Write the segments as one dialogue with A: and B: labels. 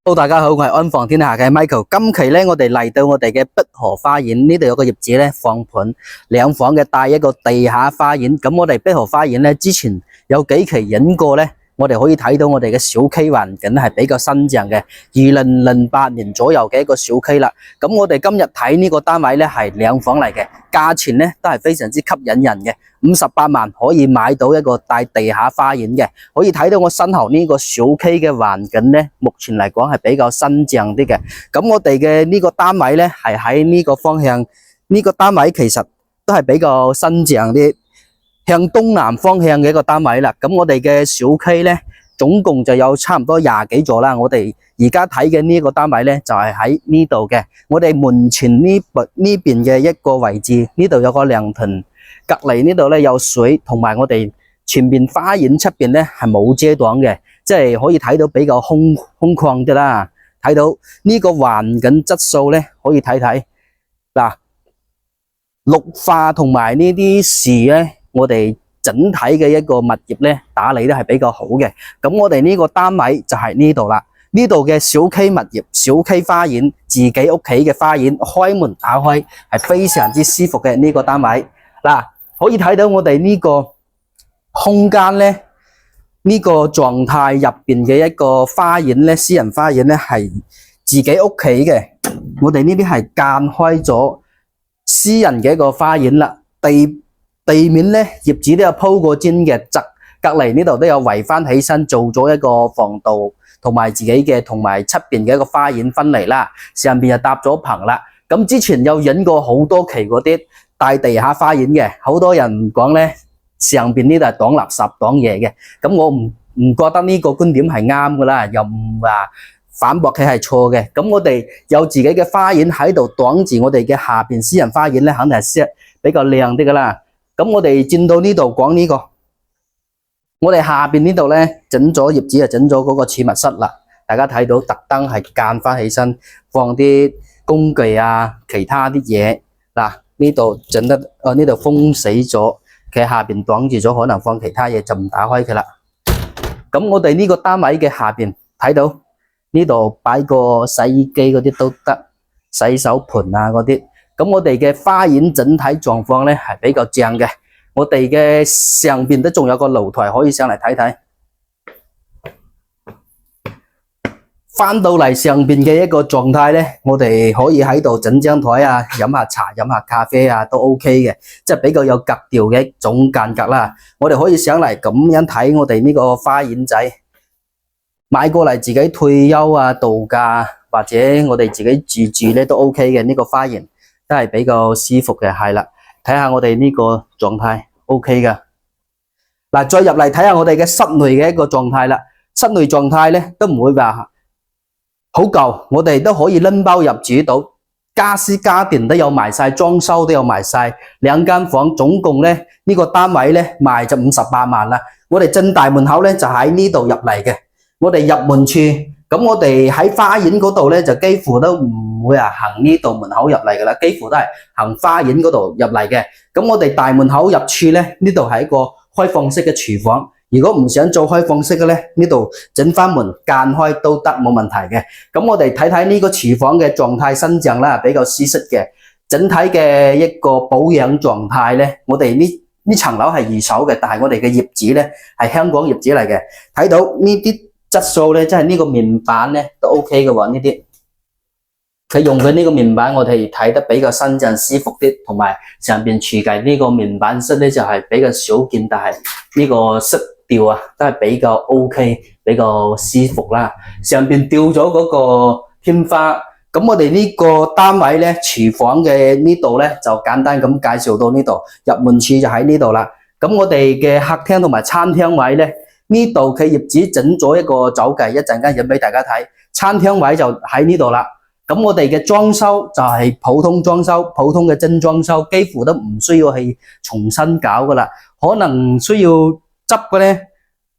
A: Hello，大家好，我係安放天下嘅 Michael。今期咧，我哋嚟到我哋嘅碧河花園呢度有個業主咧放盤兩房嘅帶一個地下花園。咁我哋碧河花園咧之前有幾期影過咧，我哋可以睇到我哋嘅小區環境係比較新淨嘅，2008年左右嘅一個小區啦。咁我哋今日睇呢個單位咧係兩房嚟嘅，價錢咧都係非常之吸引人嘅。58萬可以買到一個帶地下花園嘅，可以睇到我身後呢個小區嘅環境咧，目前嚟講係比較新淨啲嘅。咁我哋嘅呢個單位咧係喺呢個方向，呢個單位其實都係比較新淨啲，向東南方向嘅一個單位啦。咁我哋嘅小區咧，總共就有差唔多20幾座啦。我哋而家睇嘅呢個單位咧，就係喺呢度嘅。我哋門前呢邊嘅一個位置，呢度有個涼亭。隔籬呢度咧有水，同埋我哋前面花園出邊咧係冇遮擋嘅，即係可以睇到比較空曠啲啦。睇到呢個環境質素咧，可以睇睇嗱，綠化同埋呢啲樹咧，我哋整體嘅一個物業咧打理得係比較好嘅。咁我哋呢個單位就係呢度啦，呢度嘅小區物業、小區花園、自己屋企嘅花園，開門打開係非常之舒服嘅呢個單位嗱。可以睇到我哋呢個空間咧，呢個狀態入邊嘅一個花園咧，私人花園咧係自己屋企嘅。我哋呢啲係間開咗私人嘅一個花園啦。地面咧，業主都有鋪過磚嘅，隔籬呢度都有圍翻起身，做咗一個防盜同埋自己嘅同埋出邊嘅一個花園分離啦。上邊就搭咗棚啦。咁之前有影過好多期嗰啲帶地下花園嘅，好多人講咧，上邊呢度係擋垃圾擋嘢嘅。咁我唔覺得呢個觀點係啱噶啦，又唔話反駁佢係錯嘅。咁我哋有自己嘅花園喺度擋住我哋嘅下邊私人花園咧，肯定係比較靚啲噶啦。咁我哋轉到呢度講呢個，我哋下邊呢度咧整咗業主就整咗嗰個儲物室啦。大家睇到特登係間翻起身，放啲工具啊，其他啲嘢嗱。呢度整得呢度封死咗，佢下邊擋住咗，可能放其他嘢就唔打開佢啦。咁我哋呢個單位嘅下邊睇到呢度擺個洗衣機嗰啲都得，洗手盆啊嗰啲。咁我哋嘅花園整體狀況咧係比較正嘅。我哋嘅上邊都仲有個露台可以上嚟睇睇。翻到嚟上邊嘅一個狀態咧，我哋可以喺度整張台啊，飲下茶、飲下咖啡啊，都 OK 嘅，即係比較有格調嘅一種間隔啦。我哋可以上嚟咁樣睇我哋呢個花園仔，買過嚟自己退休啊、度假或者我哋自己住咧都 OK 嘅。呢個花園都係比較舒服嘅，係啦。睇下我哋呢個狀態 OK 噶。嗱，再入嚟睇下我哋嘅室內嘅一個狀態啦。室內狀態咧都唔會話好舊，我哋都可以拎包入住到，家私家電都有埋晒，裝修都有埋晒。兩間房總共咧呢個單位咧賣就58萬啦。我哋正大門口咧就喺呢度入嚟嘅。我哋入門處，咁我哋喺花園嗰度咧就幾乎都唔會行呢度門口入嚟噶啦，幾乎都係行花園嗰度入嚟嘅。咁我哋大門口入處咧，呢度係一個開放式嘅廚房。如果唔想做開放式嘅咧，呢度整翻門間開都得，冇問題嘅。咁我哋睇睇呢個廚房嘅狀態新淨啦，比較舒適嘅。整體嘅一個保養狀態咧，我哋呢層樓係二手嘅，但係我哋嘅業主咧係香港業主嚟嘅。睇到呢啲質素咧，即係呢個面板咧都 OK 嘅喎。呢啲佢用嘅呢個面板，我哋睇得比較新淨舒服啲，同埋上邊設計呢個面板色咧就係比較少見，但係呢個色調啊都係比較 OK， 比較舒服啦。上邊吊咗嗰個天花，咁我哋呢個單位咧，廚房嘅呢度咧就簡單咁介紹到呢度，入門處就喺呢度啦。咁我哋嘅客廳同埋餐廳位咧，呢度佢業主整咗一個走計，一陣間影俾大家睇。餐廳位就喺呢度啦。咁我哋嘅裝修就係普通裝修，普通嘅精裝修，幾乎都唔需要去重新搞噶啦。可能需要執嘅咧，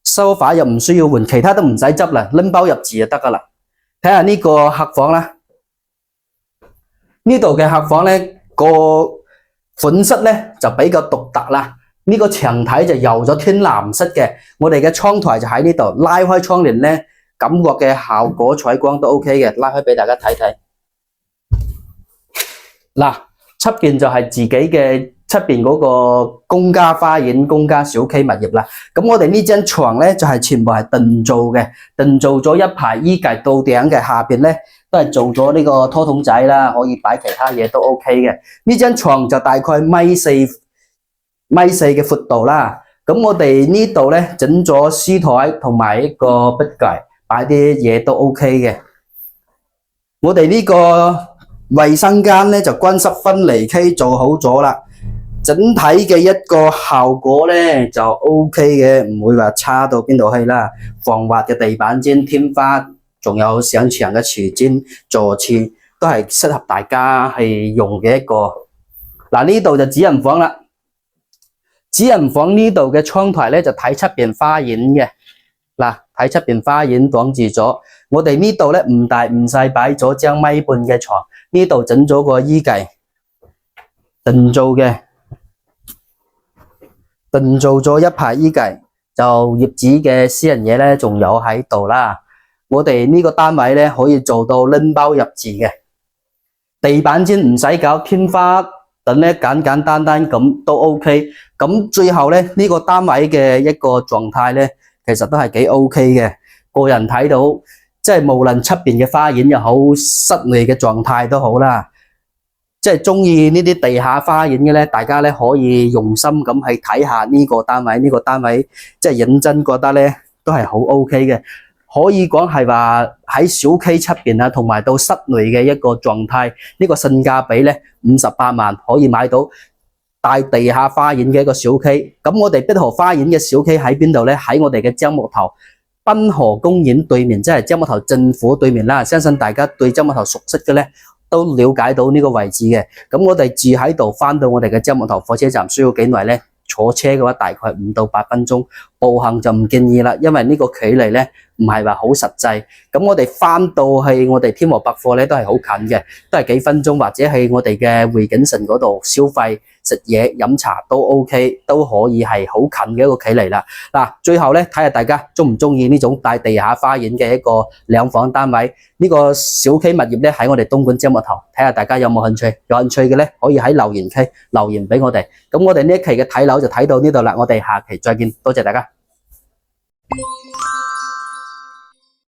A: 梳化又唔需要換，其他都唔使執啦，拎包入住就得噶啦。睇下呢個客房啦，呢度嘅客房咧個款式咧就比較獨特啦。呢個牆體就油咗天藍色嘅，我哋嘅窗台就喺呢度，拉開窗簾咧。感覺嘅效果採光都 OK 嘅，拉開俾大家睇睇。嗱，出邊就係自己嘅出邊嗰個公家花園、公家小區物業啦。咁我哋呢張床咧就係全部係定做嘅，定做咗一排衣架到頂嘅，下邊咧都係做咗呢個拖桶仔啦，可以擺其他嘢都 OK 嘅。呢張床就大概米四嘅闊度啦。咁我哋呢度咧整咗書台同埋一個筆架，擺啲嘢都 OK 嘅。我哋呢個衛生間咧就乾濕分離區做好咗啦，整體嘅一個效果咧就 OK 嘅，唔會話差到邊度去啦。防滑嘅地板磚、天花，仲有上牆嘅瓷磚、坐廁都係適合大家去用嘅一個。嗱，呢度就主人房啦。主人房呢度嘅窗台咧就睇出邊花園嘅，嗱，睇出邊花園擋住咗。我哋呢度咧唔大唔細擺咗張米半嘅床，呢度整咗個衣架，定做嘅，定做咗一排衣架，就業主嘅私人嘢咧仲有喺度啦。我哋呢個單位咧可以做到拎包入住嘅，地板磚唔使搞，天花等咧簡簡單單咁都 OK。咁最後咧呢個單位嘅一個狀態咧，其實都係幾 OK 嘅。個人睇到，即係無論出邊嘅花園又好，室內嘅狀態都好啦。即係中意呢啲地下花園嘅咧，大家咧可以用心咁去睇下呢個單位。呢個單位即係認真覺得咧都係好 OK 嘅。可以講係話喺小區出邊啊，同埋到室內嘅一個狀態，呢個性價比咧58萬可以買到大地下花園嘅一個小區。咁我哋碧河花園嘅小區喺邊度咧？喺我哋嘅樟木頭濱河公園對面，即係樟木頭政府對面啦。相信大家對樟木頭熟悉嘅咧，都了解到呢個位置嘅。咁我哋住喺度，翻到我哋嘅樟木頭火車站需要幾耐咧？坐車嘅話大概5到8分鐘，步行就唔建議啦，因為呢個距離咧唔係話好實際。咁我哋翻到去我哋天和百貨咧都係好近嘅，都係幾分鐘，或者去我哋嘅匯景城嗰度消費、食嘢、飲茶都 OK， 都可以係好近嘅一個距離啦。嗱，最後咧睇下大家中唔中意呢種帶地下花園嘅一個兩房單位。呢個小區物業咧喺我哋東莞樟木頭，睇下大家有冇興趣？有興趣嘅咧可以喺留言區留言俾我哋。咁我哋呢一期嘅睇樓就睇到呢度啦，我哋下期再見，多謝大家。